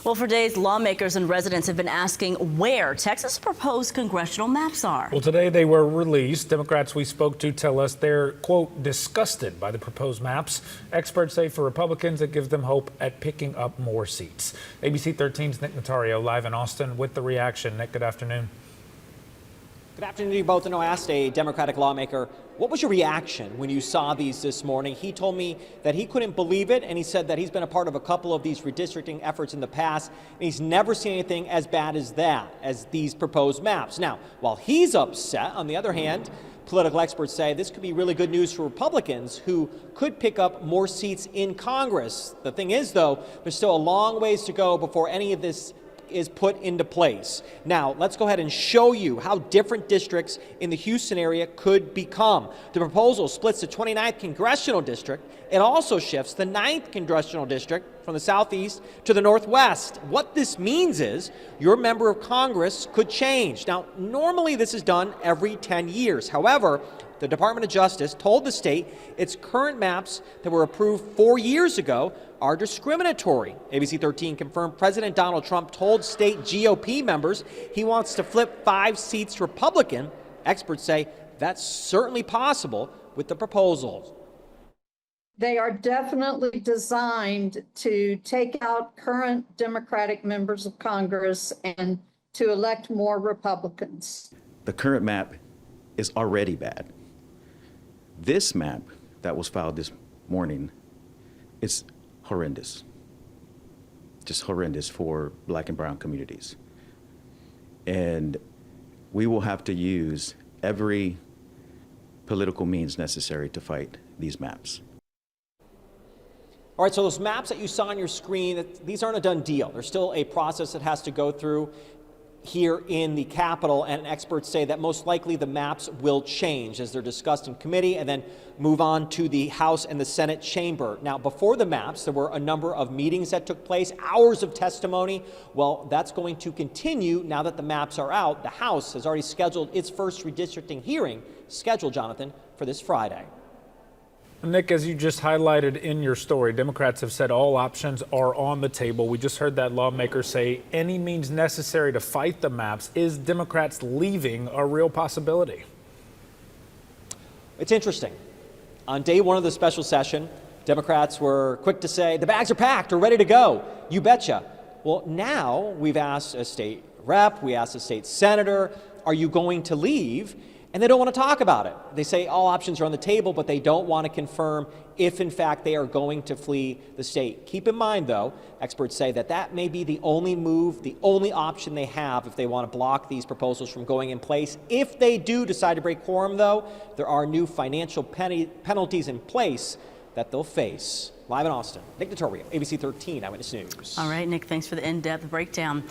Well, for days, lawmakers and residents have been asking where Texas' proposed congressional maps are. Well, today they were released. Democrats we spoke to tell us they're, quote, disgusted by the proposed maps. Experts say for Republicans, it gives them hope at picking up more seats. ABC 13's Nick Notario live in Austin with the reaction. Nick, good afternoon. Good afternoon to you both. And I asked a Democratic lawmaker, what was your reaction when you saw these this morning? He told me that he couldn't believe it, and he said that he's been a part of a couple of these redistricting efforts in the past, and he's never seen anything as bad as that, as these proposed maps. Now, while he's upset, on the other hand, political experts say this could be really good news for Republicans who could pick up more seats in Congress. The thing is, though, there's still a long ways to go before any of this is put into place. Now, let's go ahead and show you how different districts in the Houston area could become. The proposal splits the 29th congressional district. It also shifts the 9th congressional district from the southeast to the northwest. What this means is your member of Congress could change. Now, normally this is done every 10 years. However, the Department of Justice told the state its current maps that were approved 4 years ago are discriminatory. ABC 13 confirmed President Donald Trump told state GOP members he wants to flip 5 seats Republican. Experts say that's certainly possible with the proposals. They are definitely designed to take out current Democratic members of Congress and to elect more Republicans. The current map is already bad. This map that was filed this morning is horrendous. Just horrendous for Black and brown communities. And we will have to use every political means necessary to fight these maps. All right, so those maps that you saw on your screen, these aren't a done deal. There's still a process that has to go through here in the Capitol, and experts say that most likely the maps will change as they're discussed in committee and then move on to the House and the Senate chamber. Now, before the maps, there were a number of meetings that took place, hours of testimony. Well, that's going to continue now that the maps are out. The House has already scheduled its first redistricting hearing, scheduled, Jonathan, for this Friday. Nick, as you just highlighted in your story, Democrats have said all options are on the table. We just heard that lawmaker say any means necessary to fight the maps. Is Democrats leaving a real possibility? It's interesting. On day one of the special session, Democrats were quick to say the bags are packed or ready to go. You betcha. Well, now we've asked a state rep, we asked a state senator, are you going to leave? And they don't want to talk about it. They say all options are on the table, but they don't want to confirm if, in fact, they are going to flee the state. Keep in mind, though, experts say that that may be the only move, the only option they have if they want to block these proposals from going in place. If they do decide to break quorum, though, there are new financial penalties in place that they'll face. Live in Austin, Nick Notario, ABC 13 Eyewitness News. All right, Nick, thanks for the in-depth breakdown.